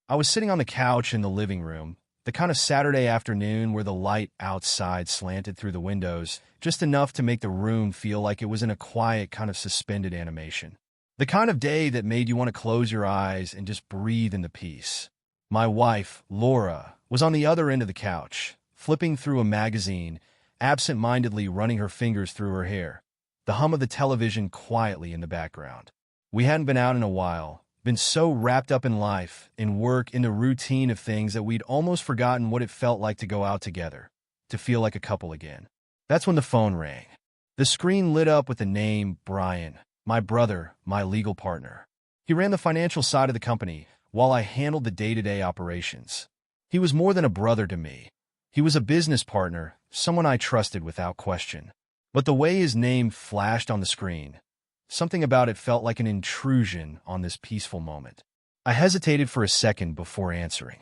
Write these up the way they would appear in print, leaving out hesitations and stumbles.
I was sitting on the couch in the living room, the kind of Saturday afternoon where the light outside slanted through the windows, just enough to make the room feel like it was in a quiet kind of suspended animation. The kind of day that made you want to close your eyes and just breathe in the peace. My wife, Laura, was on the other end of the couch, flipping through a magazine, absent-mindedly running her fingers through her hair, the hum of the television quietly in the background. We hadn't been out in a while, been so wrapped up in life, in work, in the routine of things that we'd almost forgotten what it felt like to go out together, to feel like a couple again. That's when the phone rang. The screen lit up with the name Brian, my brother, my legal partner. He ran the financial side of the company, while I handled the day-to-day operations. He was more than a brother to me. He was a business partner, someone I trusted without question. But the way his name flashed on the screen, something about it felt like an intrusion on this peaceful moment. I hesitated for a second before answering.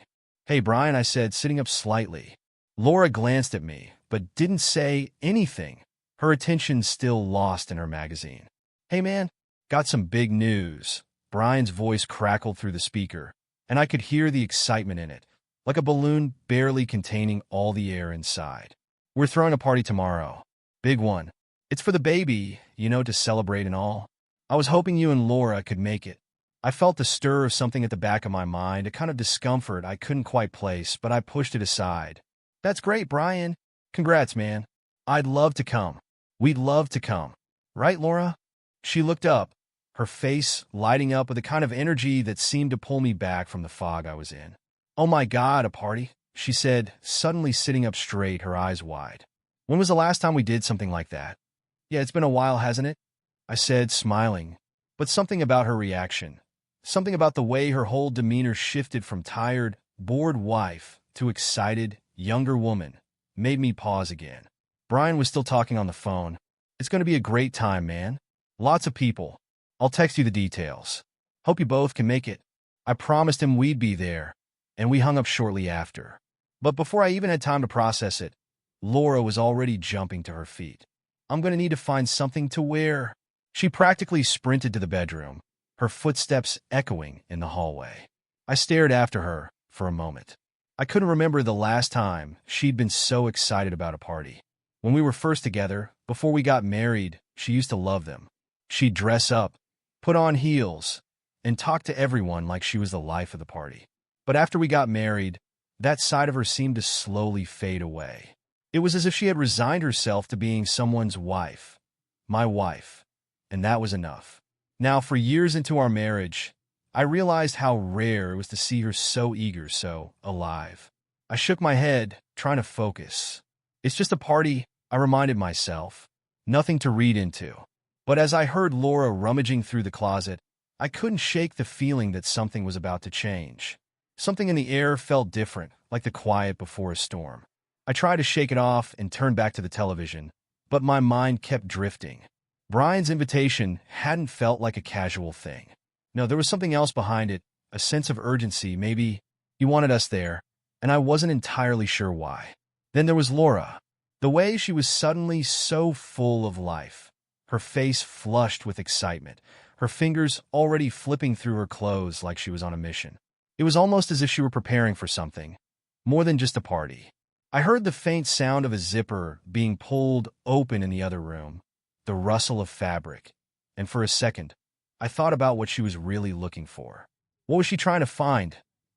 "Hey, Brian," I said, sitting up slightly. Laura glanced at me, but didn't say anything, her attention still lost in her magazine. "Hey, man, got some big news." Brian's voice crackled through the speaker, and I could hear the excitement in it, like a balloon barely containing all the air inside. "We're throwing a party tomorrow. Big one. It's for the baby, to celebrate and all. I was hoping you and Laura could make it." I felt the stir of something at the back of my mind, a kind of discomfort I couldn't quite place, but I pushed it aside. "That's great, Brian. Congrats, man. I'd love to come. We'd love to come. Right, Laura?" She looked up, her face lighting up with a kind of energy that seemed to pull me back from the fog I was in. "Oh my God, a party?" she said, suddenly sitting up straight, her eyes wide. "When was the last time we did something like that?" "Yeah, it's been a while, hasn't it?" I said, smiling. But something about her reaction, something about the way her whole demeanor shifted from tired, bored wife to excited, younger woman, made me pause again. Brian was still talking on the phone. "It's going to be a great time, man. Lots of people. I'll text you the details. Hope you both can make it." I promised him we'd be there, and we hung up shortly after. But before I even had time to process it, Laura was already jumping to her feet. "I'm going to need to find something to wear." She practically sprinted to the bedroom, her footsteps echoing in the hallway. I stared after her for a moment. I couldn't remember the last time she'd been so excited about a party. When we were first together, before we got married, she used to love them. She'd dress up, put on heels, and talk to everyone like she was the life of the party. But after we got married, that side of her seemed to slowly fade away. It was as if she had resigned herself to being someone's wife, my wife, and that was enough. Now, for years into our marriage, I realized how rare it was to see her so eager, so alive. I shook my head, trying to focus. "It's just a party," I reminded myself. "Nothing to read into." But as I heard Laura rummaging through the closet, I couldn't shake the feeling that something was about to change. Something in the air felt different, like the quiet before a storm. I tried to shake it off and turn back to the television, but my mind kept drifting. Brian's invitation hadn't felt like a casual thing. No, there was something else behind it, a sense of urgency. Maybe he wanted us there, and I wasn't entirely sure why. Then there was Laura. The way she was suddenly so full of life, her face flushed with excitement, her fingers already flipping through her clothes like she was on a mission. It was almost as if she were preparing for something, more than just a party. I heard the faint sound of a zipper being pulled open in the other room, the rustle of fabric, and for a second, I thought about what she was really looking for. What was she trying to find?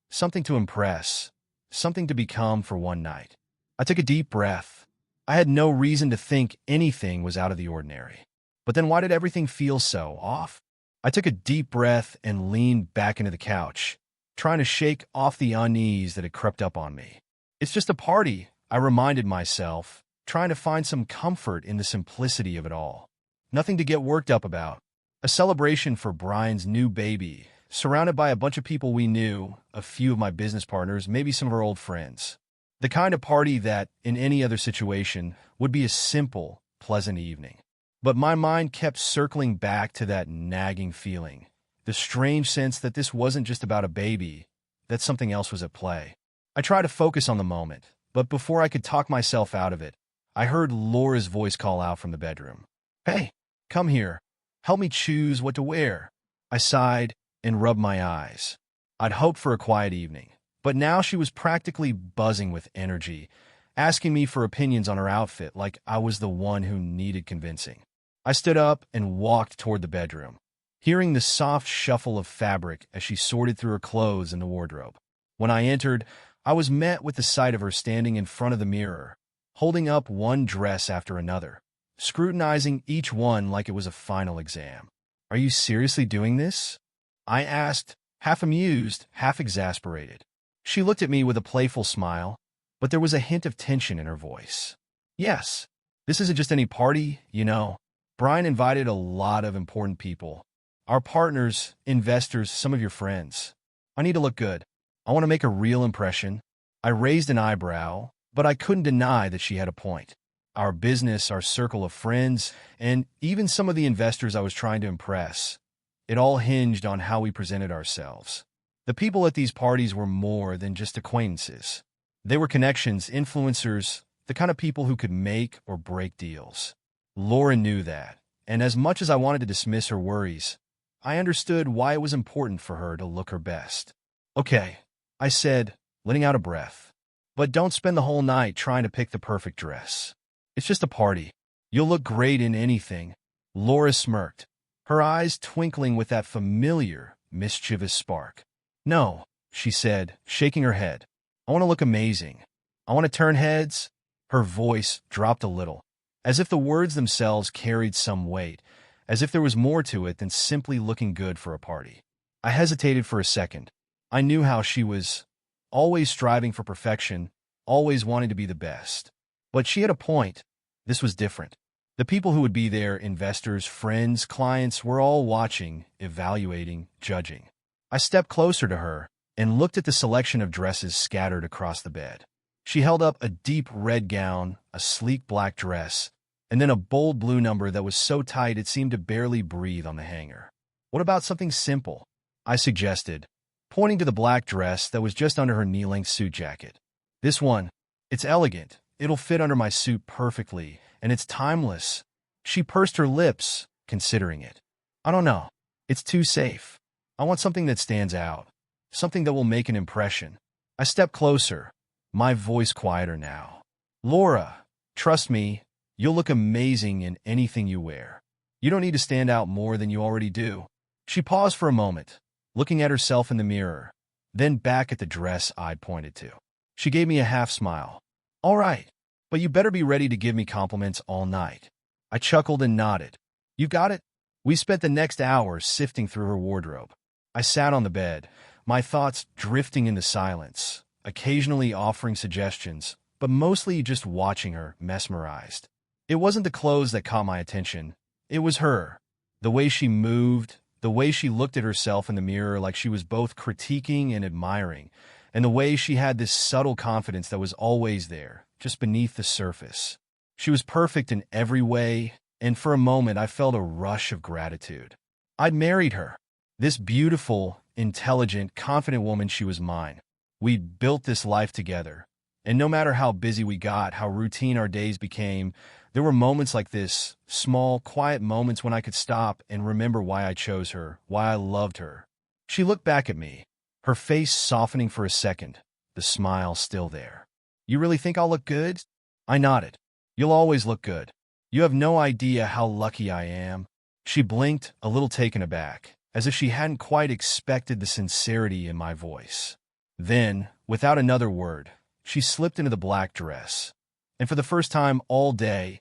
Something to impress, something to become for one night. I took a deep breath. I had no reason to think anything was out of the ordinary. But then why did everything feel so off? I took a deep breath and leaned back into the couch, trying to shake off the unease that had crept up on me. "It's just a party," I reminded myself, trying to find some comfort in the simplicity of it all. Nothing to get worked up about. A celebration for Brian's new baby, surrounded by a bunch of people we knew, a few of my business partners, maybe some of our old friends. The kind of party that, in any other situation, would be a simple, pleasant evening. But my mind kept circling back to that nagging feeling, the strange sense that this wasn't just about a baby, that something else was at play. I tried to focus on the moment, but before I could talk myself out of it, I heard Laura's voice call out from the bedroom. "Hey, come here. Help me choose what to wear." I sighed and rubbed my eyes. I'd hoped for a quiet evening, but now she was practically buzzing with energy, asking me for opinions on her outfit like I was the one who needed convincing. I stood up and walked toward the bedroom, hearing the soft shuffle of fabric as she sorted through her clothes in the wardrobe. When I entered, I was met with the sight of her standing in front of the mirror, holding up one dress after another, scrutinizing each one like it was a final exam. "Are you seriously doing this?" I asked, half amused, half exasperated. She looked at me with a playful smile, but there was a hint of tension in her voice. "Yes, this isn't just any party, you know. Brian invited a lot of important people. Our partners, investors, some of your friends. I need to look good. I want to make a real impression." I raised an eyebrow, but I couldn't deny that she had a point. Our business, our circle of friends, and even some of the investors I was trying to impress, it all hinged on how we presented ourselves. The people at these parties were more than just acquaintances. They were connections, influencers, the kind of people who could make or break deals. Laura knew that, and as much as I wanted to dismiss her worries, I understood why it was important for her to look her best. "Okay," I said, letting out a breath. "But don't spend the whole night trying to pick the perfect dress. It's just a party. You'll look great in anything." Laura smirked, her eyes twinkling with that familiar, mischievous spark. "No," she said, shaking her head. "I want to look amazing. I want to turn heads." Her voice dropped a little, as if the words themselves carried some weight, as if there was more to it than simply looking good for a party. I hesitated for a second. I knew how she was, always striving for perfection, always wanting to be the best. But she had a point. This was different. The people who would be there, investors, friends, clients, were all watching, evaluating, judging. I stepped closer to her and looked at the selection of dresses scattered across the bed. She held up a deep red gown, a sleek black dress, and then a bold blue number that was so tight it seemed to barely breathe on the hanger. "What about something simple?" I suggested, pointing to the black dress that was just under her knee-length suit jacket. "This one, it's elegant. It'll fit under my suit perfectly, and it's timeless." She pursed her lips, considering it. "I don't know. It's too safe. I want something that stands out, something that will make an impression." I stepped closer, my voice quieter now. "Laura, trust me, you'll look amazing in anything you wear. You don't need to stand out more than you already do." She paused for a moment, looking at herself in the mirror, then back at the dress I'd pointed to. She gave me a half smile. "All right, but you better be ready to give me compliments all night." I chuckled and nodded. "You got it?" We spent the next hour sifting through her wardrobe. I sat on the bed, my thoughts drifting into silence, occasionally offering suggestions, but mostly just watching her, mesmerized. It wasn't the clothes that caught my attention. It was her. The way she moved, the way she looked at herself in the mirror like she was both critiquing and admiring, and the way she had this subtle confidence that was always there, just beneath the surface. She was perfect in every way, and for a moment I felt a rush of gratitude. I'd married her. This beautiful, intelligent, confident woman, she was mine. We'd built this life together, and no matter how busy we got, how routine our days became, there were moments like this, small, quiet moments when I could stop and remember why I chose her, why I loved her. She looked back at me, her face softening for a second, the smile still there. "You really think I'll look good?" I nodded. "You'll always look good. You have no idea how lucky I am." She blinked, a little taken aback, as if she hadn't quite expected the sincerity in my voice. Then, without another word, she slipped into the black dress. And for the first time all day,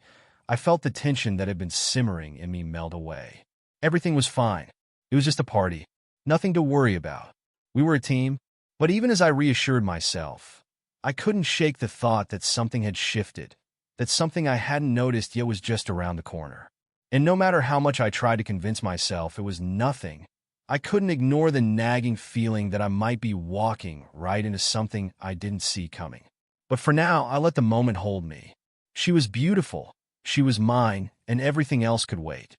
I felt the tension that had been simmering in me melt away. Everything was fine. It was just a party. Nothing to worry about. We were a team. But even as I reassured myself, I couldn't shake the thought that something had shifted, that something I hadn't noticed yet was just around the corner. And no matter how much I tried to convince myself it was nothing, I couldn't ignore the nagging feeling that I might be walking right into something I didn't see coming. But for now, I let the moment hold me. She was beautiful, she was mine, and everything else could wait.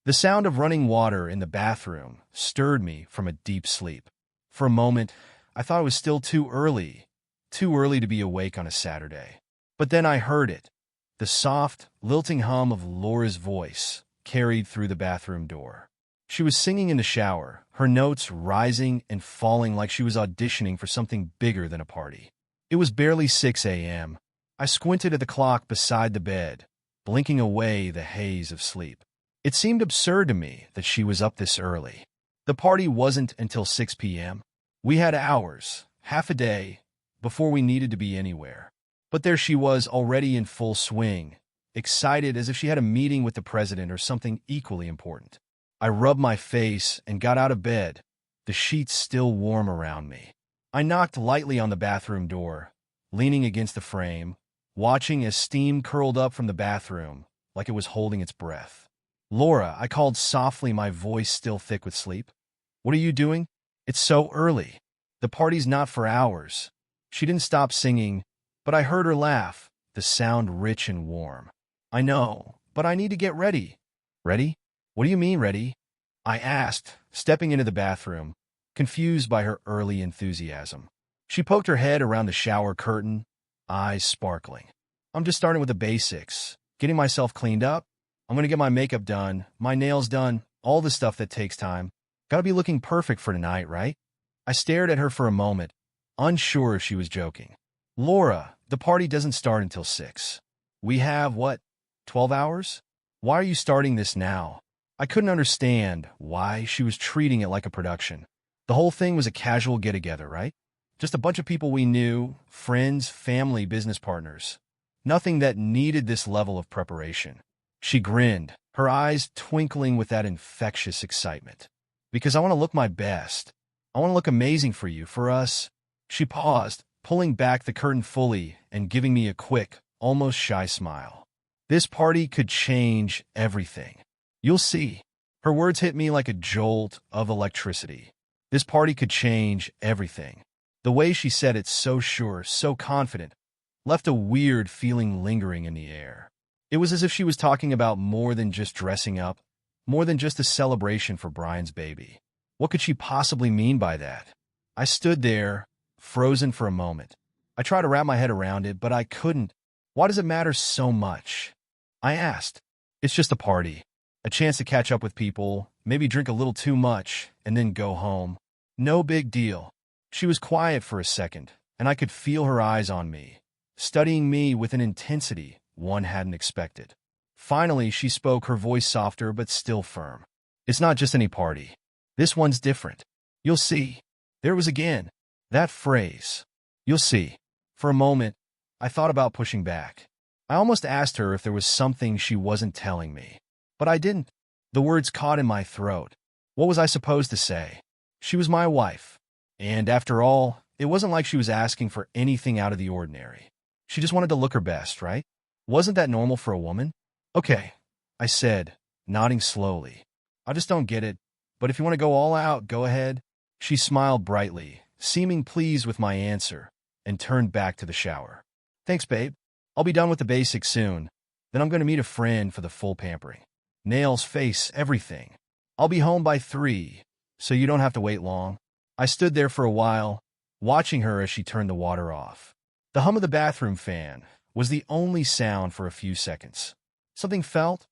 The sound of running water in the bathroom stirred me from a deep sleep. For a moment, I thought it was still too early to be awake on a Saturday. But then I heard it, the soft, lilting hum of Laura's voice carried through the bathroom door. She was singing in the shower, her notes rising and falling like she was auditioning for something bigger than a party. It was barely 6 a.m. I squinted at the clock beside the bed, blinking away the haze of sleep. It seemed absurd to me that she was up this early. The party wasn't until 6 p.m. We had hours, half a day, before we needed to be anywhere. But there she was already in full swing, excited as if she had a meeting with the president or something equally important. I rubbed my face and got out of bed, the sheets still warm around me. I knocked lightly on the bathroom door, leaning against the frame, watching as steam curled up from the bathroom like it was holding its breath. "Laura," I called softly, my voice still thick with sleep. "What are you doing? It's so early. The party's not for hours." She didn't stop singing, but I heard her laugh, the sound rich and warm. "I know, but I need to get ready." "Ready? What do you mean, ready?" I asked, stepping into the bathroom, confused by her early enthusiasm. She poked her head around the shower curtain, eyes sparkling. "I'm just starting with the basics, getting myself cleaned up. I'm going to get my makeup done, my nails done, all the stuff that takes time. Gotta be looking perfect for tonight, right?" I stared at her for a moment, unsure if she was joking. "Laura, the party doesn't start until 6. We have, 12 hours? Why are you starting this now?" I couldn't understand why she was treating it like a production. The whole thing was a casual get-together, right? Just a bunch of people we knew, friends, family, business partners. Nothing that needed this level of preparation. She grinned, her eyes twinkling with that infectious excitement. "Because I want to look my best. I want to look amazing for you, for us." She paused, pulling back the curtain fully and giving me a quick, almost shy smile. "This party could change everything. You'll see." Her words hit me like a jolt of electricity. This party could change everything. The way she said it, so sure, so confident, left a weird feeling lingering in the air. It was as if she was talking about more than just dressing up, more than just a celebration for Brian's baby. What could she possibly mean by that? I stood there, frozen for a moment. I tried to wrap my head around it, but I couldn't. "Why does it matter so much?" I asked. "It's just a party. A chance to catch up with people, maybe drink a little too much, and then go home. No big deal." She was quiet for a second, and I could feel her eyes on me, studying me with an intensity one hadn't expected. Finally, she spoke, her voice softer but still firm. "It's not just any party. This one's different. You'll see." There it was again, that phrase. "You'll see." For a moment, I thought about pushing back. I almost asked her if there was something she wasn't telling me. But I didn't. The words caught in my throat. What was I supposed to say? She was my wife. And after all, it wasn't like she was asking for anything out of the ordinary. She just wanted to look her best, right? Wasn't that normal for a woman? "Okay," I said, nodding slowly. "I just don't get it, but if you want to go all out, go ahead." She smiled brightly, seeming pleased with my answer, and turned back to the shower. "Thanks, babe. I'll be done with the basics soon. Then I'm going to meet a friend for the full pampering. Nails, face, everything. I'll be home by 3, so you don't have to wait long." I stood there for a while, watching her as she turned the water off. The hum of the bathroom fan was the only sound for a few seconds. Something felt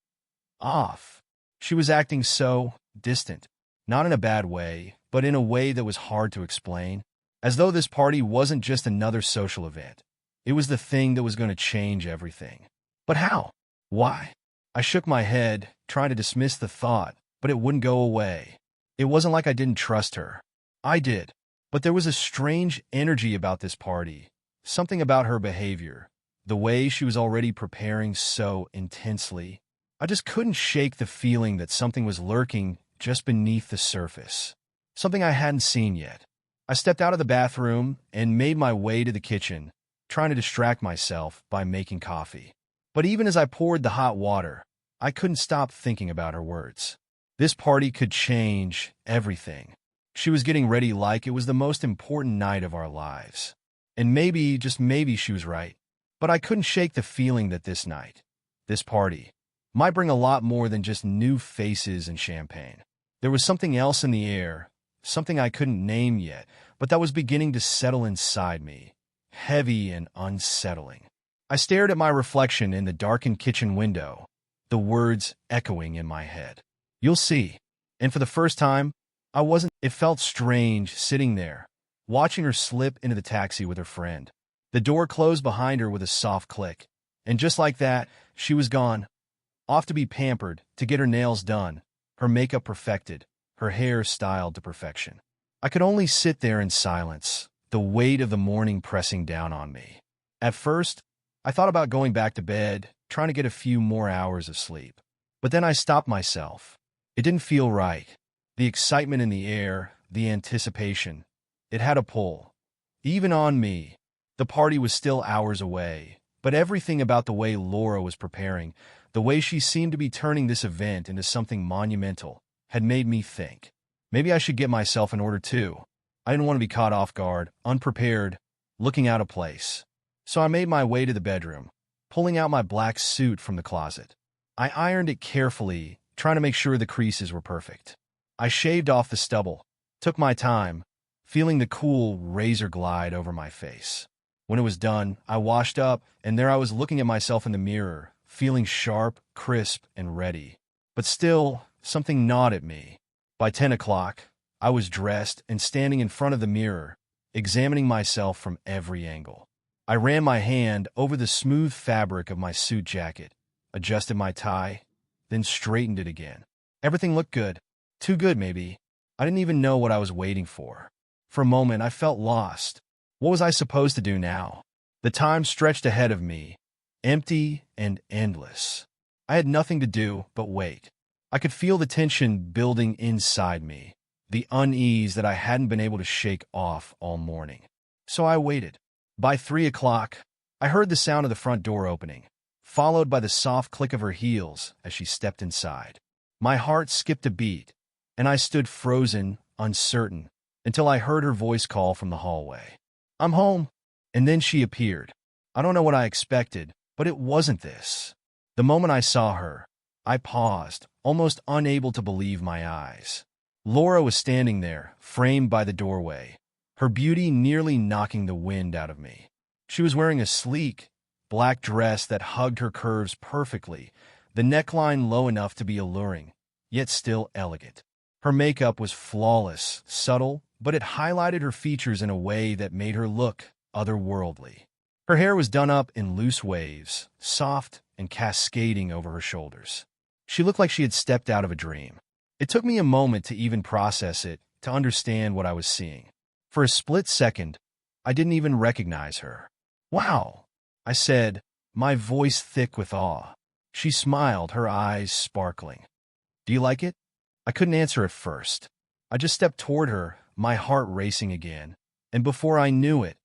off. She was acting so distant, not in a bad way, but in a way that was hard to explain, as though this party wasn't just another social event. It was the thing that was going to change everything. But how? Why? I shook my head, trying to dismiss the thought, but it wouldn't go away. It wasn't like I didn't trust her. I did. But there was a strange energy about this party, something about her behavior, the way she was already preparing so intensely. I just couldn't shake the feeling that something was lurking just beneath the surface, something I hadn't seen yet. I stepped out of the bathroom and made my way to the kitchen, trying to distract myself by making coffee. But even as I poured the hot water, I couldn't stop thinking about her words. This party could change everything. She was getting ready like it was the most important night of our lives. And maybe, just maybe, she was right. But I couldn't shake the feeling that this night, this party, might bring a lot more than just new faces and champagne. There was something else in the air, something I couldn't name yet, but that was beginning to settle inside me, heavy and unsettling. I stared at my reflection in the darkened kitchen window, the words echoing in my head. "You'll see." And for the first time, I wasn't. It felt strange sitting there, watching her slip into the taxi with her friend. The door closed behind her with a soft click, and just like that, she was gone, off to be pampered, to get her nails done, her makeup perfected, her hair styled to perfection. I could only sit there in silence, the weight of the morning pressing down on me. At first, I thought about going back to bed, trying to get a few more hours of sleep. But then I stopped myself. It didn't feel right. The excitement in the air, the anticipation, it had a pull. Even on me. The party was still hours away, but everything about the way Laura was preparing, the way she seemed to be turning this event into something monumental, had made me think. Maybe I should get myself in order too. I didn't want to be caught off guard, unprepared, looking out of place. So I made my way to the bedroom, pulling out my black suit from the closet. I ironed it carefully, trying to make sure the creases were perfect. I shaved off the stubble, took my time, feeling the cool razor glide over my face. When it was done, I washed up, and there I was looking at myself in the mirror, feeling sharp, crisp, and ready. But still, something gnawed at me. By 10 o'clock, I was dressed and standing in front of the mirror, examining myself from every angle. I ran my hand over the smooth fabric of my suit jacket, adjusted my tie, then straightened it again. Everything looked good. Too good, maybe. I didn't even know what I was waiting for. For a moment, I felt lost. What was I supposed to do now? The time stretched ahead of me, empty and endless. I had nothing to do but wait. I could feel the tension building inside me, the unease that I hadn't been able to shake off all morning. So I waited. By 3 o'clock, I heard the sound of the front door opening, followed by the soft click of her heels as she stepped inside. My heart skipped a beat, and I stood frozen, uncertain, until I heard her voice call from the hallway. "I'm home." And then she appeared. I don't know what I expected, but it wasn't this. The moment I saw her, I paused, almost unable to believe my eyes. Laura was standing there, framed by the doorway, her beauty nearly knocking the wind out of me. She was wearing a sleek, black dress that hugged her curves perfectly, the neckline low enough to be alluring, yet still elegant. Her makeup was flawless, subtle, but it highlighted her features in a way that made her look otherworldly. Her hair was done up in loose waves, soft and cascading over her shoulders. She looked like she had stepped out of a dream. It took me a moment to even process it, to understand what I was seeing. For a split second, I didn't even recognize her. "Wow," I said, my voice thick with awe. She smiled, her eyes sparkling. "Do you like it?" I couldn't answer at first. I just stepped toward her, my heart racing again, and before I knew it,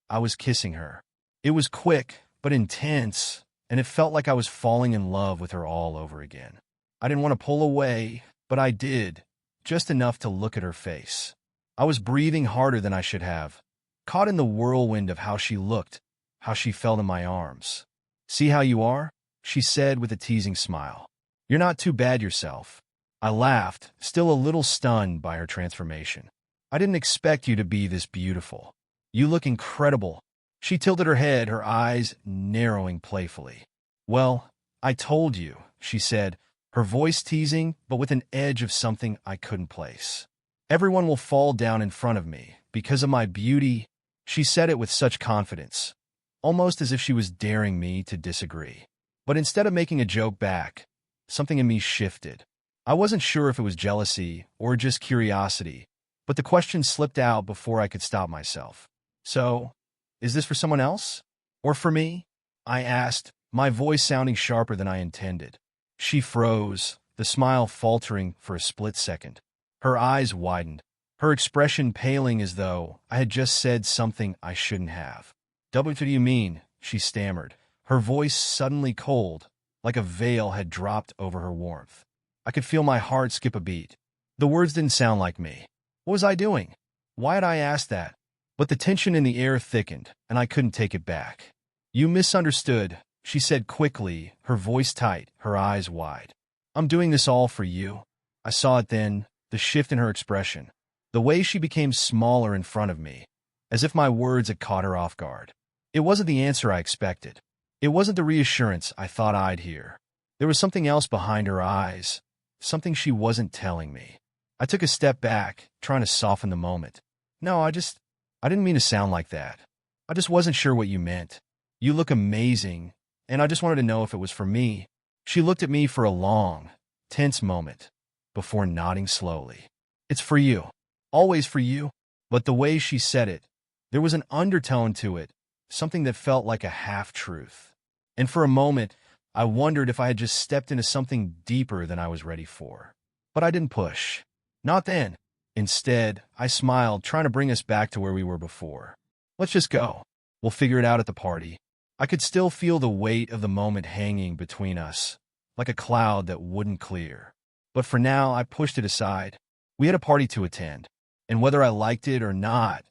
I was kissing her. It was quick, but intense, and it felt like I was falling in love with her all over again. I didn't want to pull away, but I did, just enough to look at her face. I was breathing harder than I should have, caught in the whirlwind of how she looked, how she felt in my arms. "See how you are?" she said with a teasing smile. "You're not too bad yourself." I laughed, still a little stunned by her transformation. "I didn't expect you to be this beautiful. You look incredible." She tilted her head, her eyes narrowing playfully. "Well, I told you," she said, her voice teasing, but with an edge of something I couldn't place. "Everyone will fall down in front of me because of my beauty." She said it with such confidence, almost as if she was daring me to disagree. But instead of making a joke back, something in me shifted. I wasn't sure if it was jealousy or just curiosity, but the question slipped out before I could stop myself. "So, is this for someone else? Or for me?" I asked, my voice sounding sharper than I intended. She froze, the smile faltering for a split second. Her eyes widened, her expression paling as though I had just said something I shouldn't have. "What do you mean?" she stammered, her voice suddenly cold, like a veil had dropped over her warmth. I could feel my heart skip a beat. The words didn't sound like me. What was I doing? Why had I asked that? But the tension in the air thickened, and I couldn't take it back. "You misunderstood," she said quickly, her voice tight, her eyes wide. "I'm doing this all for you." I saw it then, the shift in her expression, the way she became smaller in front of me, as if my words had caught her off guard. It wasn't the answer I expected. It wasn't the reassurance I thought I'd hear. There was something else behind her eyes, something she wasn't telling me. I took a step back, trying to soften the moment. No, I didn't mean to sound like that. I just wasn't sure what you meant. You look amazing, and I just wanted to know if it was for me. She looked at me for a long, tense moment before nodding slowly. It's for you. Always for you. But the way she said it, there was an undertone to it, something that felt like a half-truth. And for a moment, I wondered if I had just stepped into something deeper than I was ready for. But I didn't push. Not then. Instead, I smiled, trying to bring us back to where we were before. Let's just go. We'll figure it out at the party. I could still feel the weight of the moment hanging between us, like a cloud that wouldn't clear. But for now, I pushed it aside. We had a party to attend, and whether I liked it or not,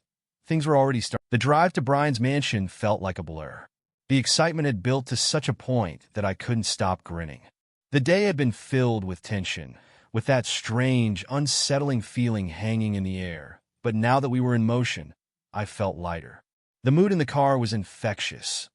things were already starting. The drive to Brian's mansion felt like a blur. The excitement had built to such a point that I couldn't stop grinning. The day had been filled with tension, with that strange, unsettling feeling hanging in the air. But now that we were in motion, I felt lighter. The mood in the car was infectious.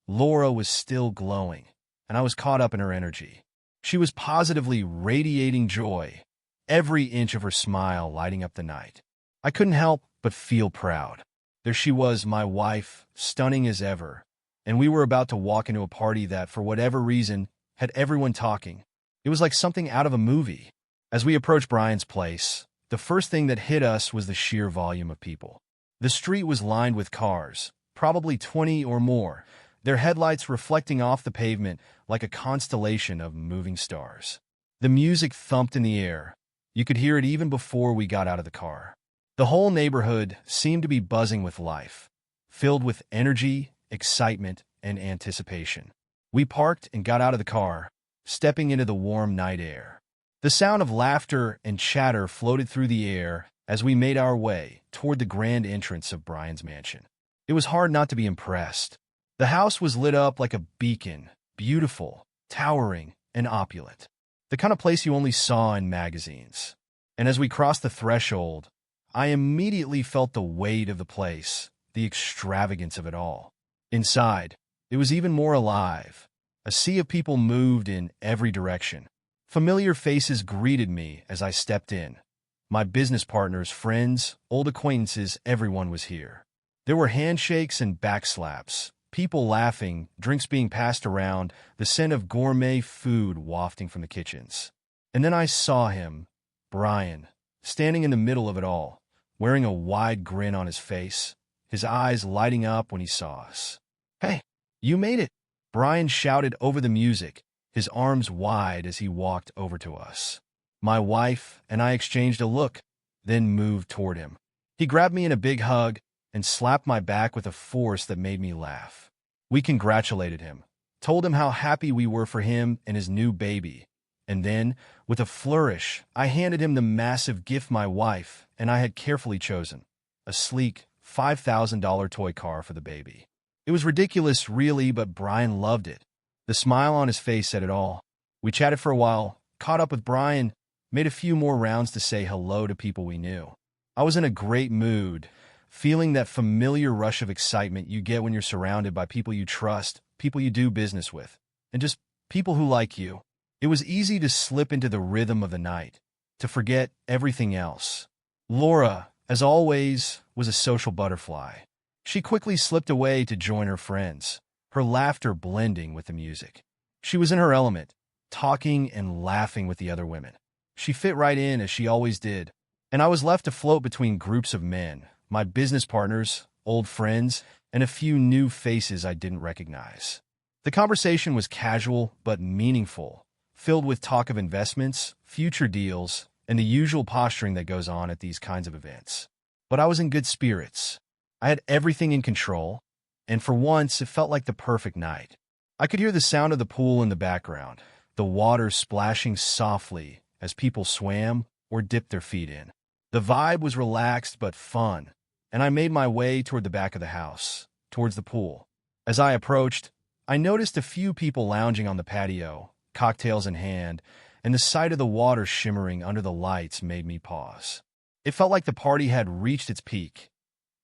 Laura was still glowing, and I was caught up in her energy. She was positively radiating joy, every inch of her smile lighting up the night. I couldn't help but feel proud. There she was, my wife, stunning as ever, and we were about to walk into a party that, for whatever reason, had everyone talking. It was like something out of a movie. As we approached Brian's place, the first thing that hit us was the sheer volume of people. The street was lined with cars, probably 20 or more, their headlights reflecting off the pavement like a constellation of moving stars. The music thumped in the air. You could hear it even before we got out of the car. The whole neighborhood seemed to be buzzing with life, filled with energy, excitement, and anticipation. We parked and got out of the car, stepping into the warm night air. The sound of laughter and chatter floated through the air as we made our way toward the grand entrance of Brian's mansion. It was hard not to be impressed. The house was lit up like a beacon, beautiful, towering, and opulent. The kind of place you only saw in magazines. And as we crossed the threshold, I immediately felt the weight of the place, the extravagance of it all. Inside, it was even more alive. A sea of people moved in every direction. Familiar faces greeted me as I stepped in. My business partners, friends, old acquaintances, everyone was here. There were handshakes and backslaps, people laughing, drinks being passed around, the scent of gourmet food wafting from the kitchens. And then I saw him, Brian, standing in the middle of it all, wearing a wide grin on his face, his eyes lighting up when he saw us. "Hey, you made it!" Brian shouted over the music, his arms wide as he walked over to us. My wife and I exchanged a look, then moved toward him. He grabbed me in a big hug and slapped my back with a force that made me laugh. We congratulated him, told him how happy we were for him and his new baby, and then, with a flourish, I handed him the massive gift my wife and I had carefully chosen, a sleek, $5,000 toy car for the baby. It was ridiculous, really, but Brian loved it. The smile on his face said it all. We chatted for a while, caught up with Brian, made a few more rounds to say hello to people we knew. I was in a great mood, feeling that familiar rush of excitement you get when you're surrounded by people you trust, people you do business with, and just people who like you. It was easy to slip into the rhythm of the night, to forget everything else. Laura, as always, was a social butterfly. She quickly slipped away to join her friends, her laughter blending with the music. She was in her element, talking and laughing with the other women. She fit right in as she always did, and I was left to float between groups of men, my business partners, old friends, and a few new faces I didn't recognize. The conversation was casual but meaningful, filled with talk of investments, future deals, and the usual posturing that goes on at these kinds of events. But I was in good spirits. I had everything in control, and for once it felt like the perfect night. I could hear the sound of the pool in the background, the water splashing softly as people swam or dipped their feet in. The vibe was relaxed but fun, and I made my way toward the back of the house, towards the pool. As I approached, I noticed a few people lounging on the patio, cocktails in hand, and the sight of the water shimmering under the lights made me pause. It felt like the party had reached its peak.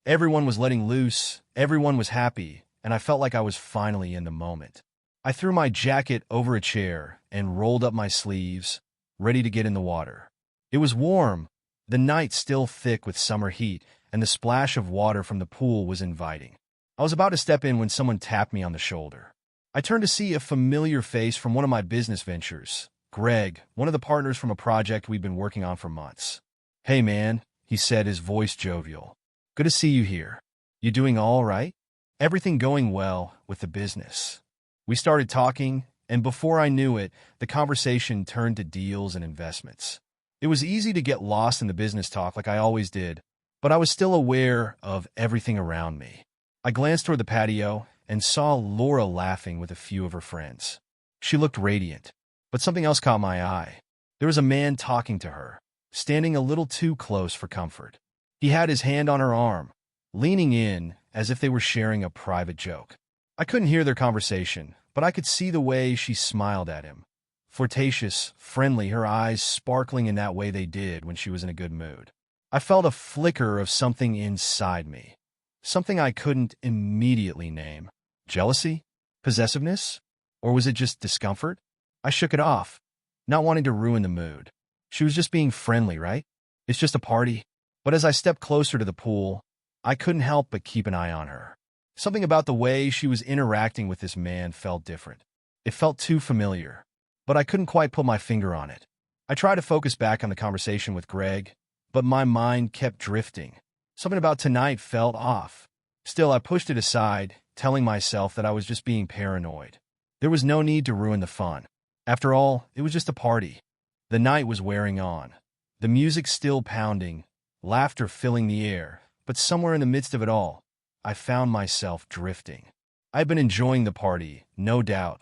Everyone was letting loose, everyone was happy, and I felt like I was finally in the moment. I threw my jacket over a chair and rolled up my sleeves, ready to get in the water. It was warm, The night still thick with summer heat, and the splash of water from the pool was inviting. I was about to step in when someone tapped me on the shoulder. I turned to see a familiar face from one of my business ventures, Greg, one of the partners from a project we'd been working on for months. "Hey man," he said, his voice jovial. "Good to see you here. You doing all right?" "Everything going well with the business." We started talking, and before I knew it, the conversation turned to deals and investments. It was easy to get lost in the business talk like I always did, but I was still aware of everything around me. I glanced toward the patio and saw Laura laughing with a few of her friends. She looked radiant, but something else caught my eye. There was a man talking to her, standing a little too close for comfort. He had his hand on her arm, leaning in as if they were sharing a private joke. I couldn't hear their conversation, but I could see the way she smiled at him. Flirtatious, friendly, her eyes sparkling in that way they did when she was in a good mood. I felt a flicker of something inside me, something I couldn't immediately name. Jealousy? Possessiveness? Or was it just discomfort? I shook it off, not wanting to ruin the mood. She was just being friendly, right? It's just a party. But as I stepped closer to the pool, I couldn't help but keep an eye on her. Something about the way she was interacting with this man felt different. It felt too familiar, but I couldn't quite put my finger on it. I tried to focus back on the conversation with Greg, but my mind kept drifting. Something about tonight felt off. Still, I pushed it aside, telling myself that I was just being paranoid. There was no need to ruin the fun. After all, it was just a party. The night was wearing on, the music still pounding, laughter filling the air, but somewhere in the midst of it all, I found myself drifting. I'd been enjoying the party, no doubt,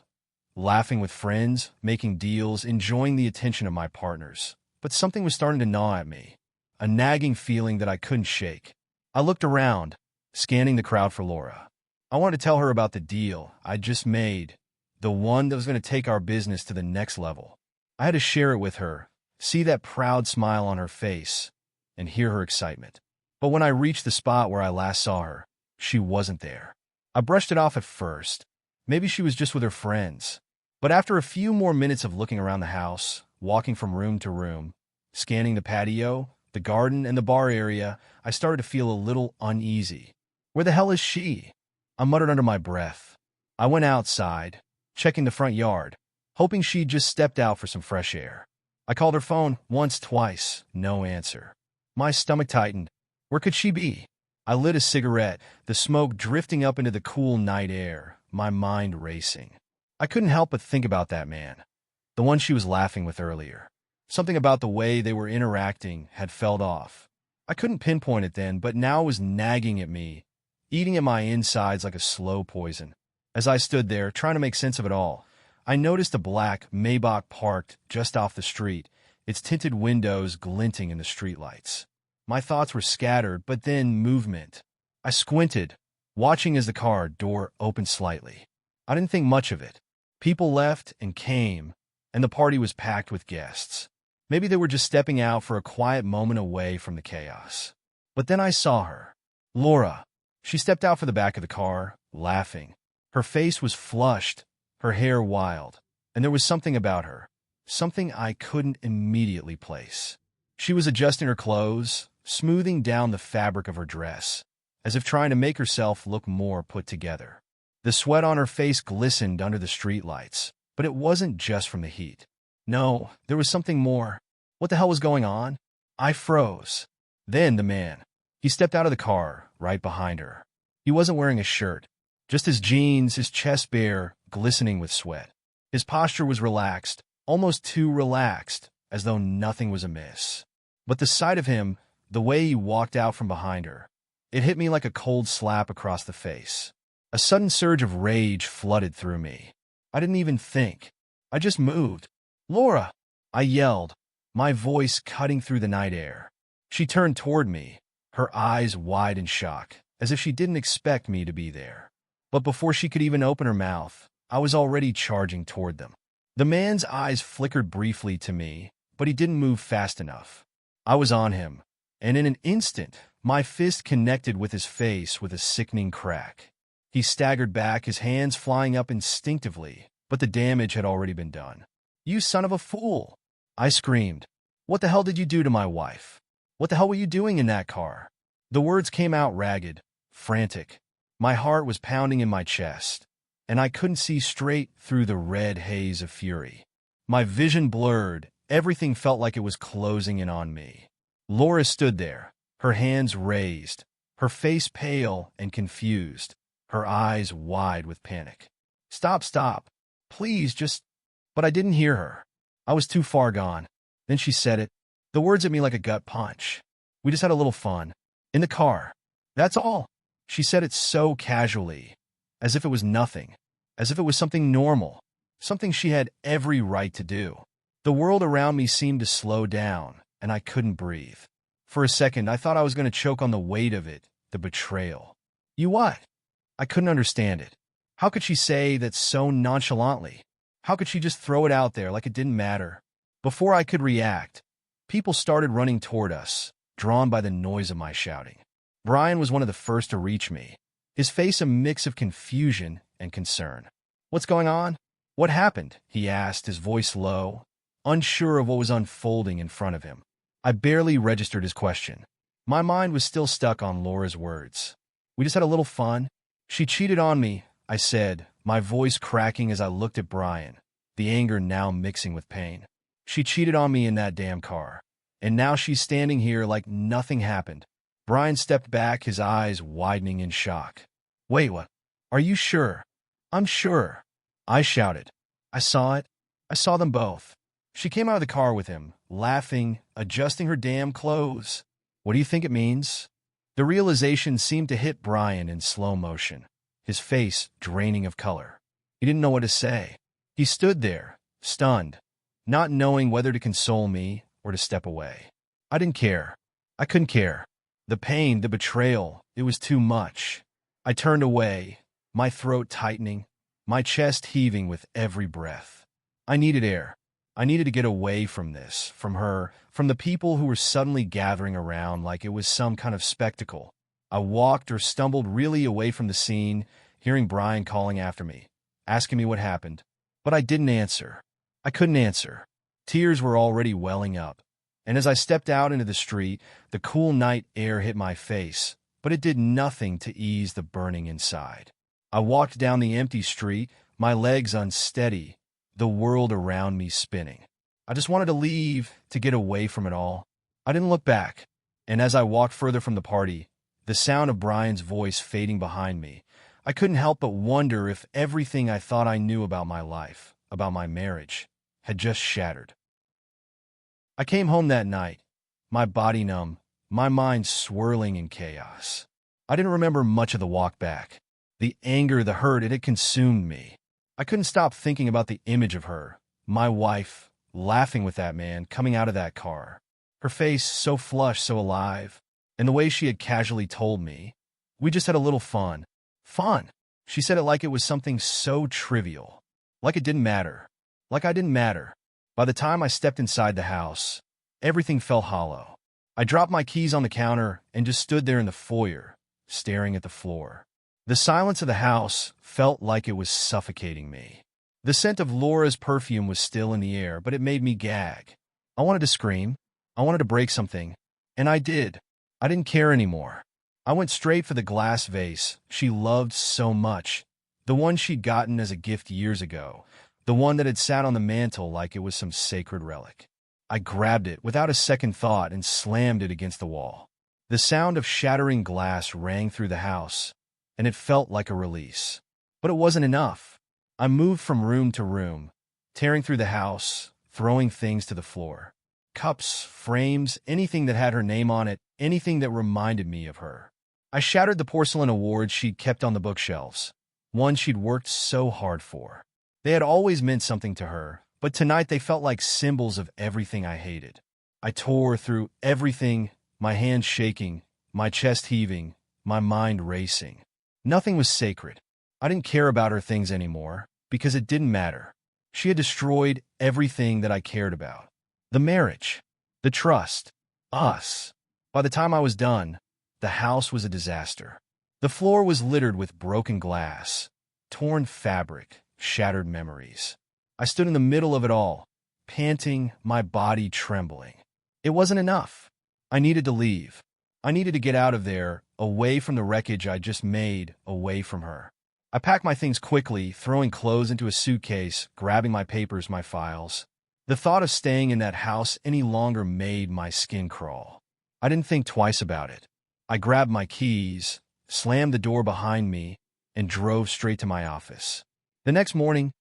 laughing with friends, making deals, enjoying the attention of my partners. But something was starting to gnaw at me, a nagging feeling that I couldn't shake. I looked around, scanning the crowd for Laura. I wanted to tell her about the deal I'd just made, the one that was going to take our business to the next level. I had to share it with her, see that proud smile on her face, and hear her excitement. But when I reached the spot where I last saw her, she wasn't there. I brushed it off at first. Maybe she was just with her friends. But after a few more minutes of looking around the house, walking from room to room, scanning the patio, the garden, and the bar area, I started to feel a little uneasy. Where the hell is she? I muttered under my breath. I went outside, checking the front yard, hoping she'd just stepped out for some fresh air. I called her phone once, twice, no answer. My stomach tightened. Where could she be? I lit a cigarette, the smoke drifting up into the cool night air, my mind racing. I couldn't help but think about that man, the one she was laughing with earlier. Something about the way they were interacting had felt off. I couldn't pinpoint it then, but now it was nagging at me, eating at my insides like a slow poison. As I stood there, trying to make sense of it all, I noticed a black Maybach parked just off the street, its tinted windows glinting in the streetlights. My thoughts were scattered, but then movement. I squinted, watching as the car door opened slightly. I didn't think much of it. People left and came, and the party was packed with guests. Maybe they were just stepping out for a quiet moment away from the chaos. But then I saw her. Laura. She stepped out for the back of the car, laughing. Her face was flushed, her hair wild, and there was something about her, something I couldn't immediately place. She was adjusting her clothes, smoothing down the fabric of her dress, as if trying to make herself look more put together. The sweat on her face glistened under the streetlights, but it wasn't just from the heat. No, there was something more. What the hell was going on? I froze. Then the man. He stepped out of the car, right behind her. He wasn't wearing a shirt, just his jeans, his chest bare, glistening with sweat. His posture was relaxed, almost too relaxed, as though nothing was amiss. But the sight of him, the way he walked out from behind her, it hit me like a cold slap across the face. A sudden surge of rage flooded through me. I didn't even think. I just moved. "Laura!" I yelled, my voice cutting through the night air. She turned toward me, her eyes wide in shock, as if she didn't expect me to be there. But before she could even open her mouth, I was already charging toward them. The man's eyes flickered briefly to me, but he didn't move fast enough. I was on him, and in an instant, my fist connected with his face with a sickening crack. He staggered back, his hands flying up instinctively, but the damage had already been done. "You son of a fool!" I screamed. "What the hell did you do to my wife? What the hell were you doing in that car? The words came out ragged, frantic. My heart was pounding in my chest, and I couldn't see straight through the red haze of fury. My vision blurred, everything felt like it was closing in on me. Laura stood there, her hands raised, her face pale and confused, her eyes wide with panic. Stop, stop. Please, just... But I didn't hear her. I was too far gone. Then she said it. The words hit me like a gut punch. We just had a little fun. In the car. That's all. She said it so casually, as if it was nothing, as if it was something normal, something she had every right to do. The world around me seemed to slow down, and I couldn't breathe. For a second, I thought I was going to choke on the weight of it, the betrayal. You what? I couldn't understand it. How could she say that so nonchalantly? How could she just throw it out there like it didn't matter? Before I could react, people started running toward us, drawn by the noise of my shouting. Brian was one of the first to reach me, his face a mix of confusion and concern. What's going on? What happened? He asked, his voice low, unsure of what was unfolding in front of him. I barely registered his question. My mind was still stuck on Laura's words. We just had a little fun. She cheated on me, I said, my voice cracking as I looked at Brian, the anger now mixing with pain. She cheated on me in that damn car. And now she's standing here like nothing happened. Brian stepped back, his eyes widening in shock. Wait, what? Are you sure? I'm sure. I shouted. I saw it. I saw them both. She came out of the car with him, laughing, adjusting her damn clothes. What do you think it means? The realization seemed to hit Brian in slow motion, his face draining of color. He didn't know what to say. He stood there, stunned, not knowing whether to console me or to step away. I didn't care. I couldn't care. The pain, the betrayal, it was too much. I turned away, my throat tightening, my chest heaving with every breath. I needed air. I needed to get away from this, from her, from the people who were suddenly gathering around like it was some kind of spectacle. I walked or stumbled really away from the scene, hearing Brian calling after me, asking me what happened. But I didn't answer. I couldn't answer. Tears were already welling up. And as I stepped out into the street, the cool night air hit my face, but it did nothing to ease the burning inside. I walked down the empty street, my legs unsteady, the world around me spinning. I just wanted to leave, to get away from it all. I didn't look back, and as I walked further from the party, the sound of Brian's voice fading behind me, I couldn't help but wonder if everything I thought I knew about my life, about my marriage, had just shattered. I came home that night, my body numb, my mind swirling in chaos. I didn't remember much of the walk back. The anger, the hurt, it had consumed me. I couldn't stop thinking about the image of her, my wife, laughing with that man coming out of that car. Her face so flushed, so alive, and the way she had casually told me, we just had a little fun. Fun! She said it like it was something so trivial. Like it didn't matter. Like I didn't matter. By the time I stepped inside the house, everything felt hollow. I dropped my keys on the counter and just stood there in the foyer, staring at the floor. The silence of the house felt like it was suffocating me. The scent of Laura's perfume was still in the air, but it made me gag. I wanted to scream. I wanted to break something. And I did. I didn't care anymore. I went straight for the glass vase she loved so much, the one she'd gotten as a gift years ago, the one that had sat on the mantel like it was some sacred relic. I grabbed it without a second thought and slammed it against the wall. The sound of shattering glass rang through the house, and it felt like a release. But it wasn't enough. I moved from room to room, tearing through the house, throwing things to the floor. Cups, frames, anything that had her name on it, anything that reminded me of her. I shattered the porcelain awards she'd kept on the bookshelves, one she'd worked so hard for. They had always meant something to her, but tonight they felt like symbols of everything I hated. I tore through everything, my hands shaking, my chest heaving, my mind racing. Nothing was sacred. I didn't care about her things anymore, because it didn't matter. She had destroyed everything that I cared about. The marriage, the trust, us. By the time I was done, the house was a disaster. The floor was littered with broken glass, torn fabric, shattered memories. I stood in the middle of it all, panting, my body trembling. It wasn't enough. I needed to leave. I needed to get out of there, away from the wreckage I just made, away from her. I packed my things quickly, throwing clothes into a suitcase, grabbing my papers, my files. The thought of staying in that house any longer made my skin crawl. I didn't think twice about it. I grabbed my keys, slammed the door behind me, and drove straight to my office. The next morning,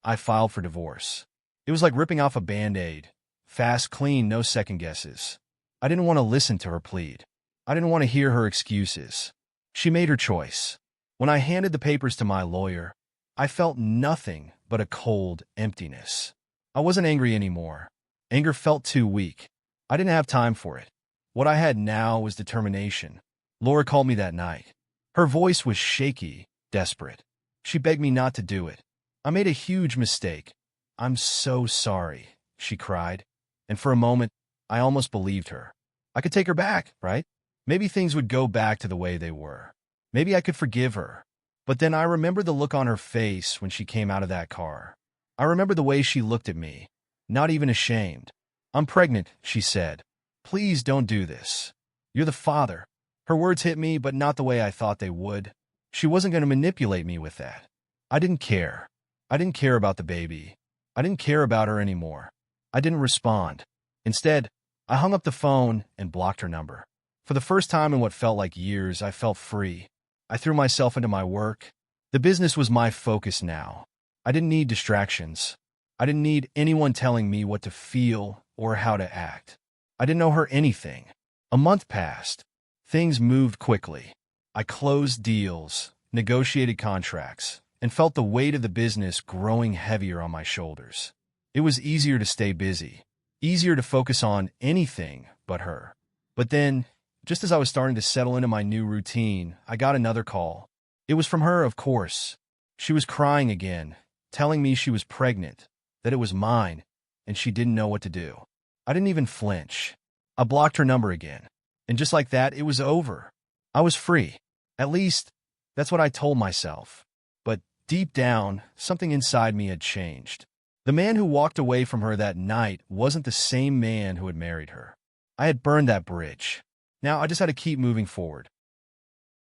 I filed for divorce. It was like ripping off a Band-Aid. Fast, clean, no second guesses. I didn't want to listen to her plead. I didn't want to hear her excuses. She made her choice. When I handed the papers to my lawyer, I felt nothing but a cold emptiness. I wasn't angry anymore. Anger felt too weak. I didn't have time for it. What I had now was determination. Laura called me that night. Her voice was shaky, desperate. She begged me not to do it. I made a huge mistake. I'm so sorry, she cried. And for a moment, I almost believed her. I could take her back, right? Maybe things would go back to the way they were. Maybe I could forgive her. But then I remembered the look on her face when she came out of that car. I remember the way she looked at me, not even ashamed. I'm pregnant, she said. Please don't do this. You're the father. Her words hit me, but not the way I thought they would. She wasn't going to manipulate me with that. I didn't care. I didn't care about the baby. I didn't care about her anymore. I didn't respond. Instead, I hung up the phone and blocked her number. For the first time in what felt like years, I felt free. I threw myself into my work. The business was my focus now. I didn't need distractions. I didn't need anyone telling me what to feel or how to act. I didn't owe her anything. A month passed. Things moved quickly. I closed deals, negotiated contracts, and felt the weight of the business growing heavier on my shoulders. It was easier to stay busy, easier to focus on anything but her. But then, just as I was starting to settle into my new routine, I got another call. It was from her, of course. She was crying again, telling me she was pregnant, that it was mine, and she didn't know what to do. I didn't even flinch. I blocked her number again. And just like that, it was over. I was free. At least, that's what I told myself. But deep down, something inside me had changed. The man who walked away from her that night wasn't the same man who had married her. I had burned that bridge. Now I just had to keep moving forward.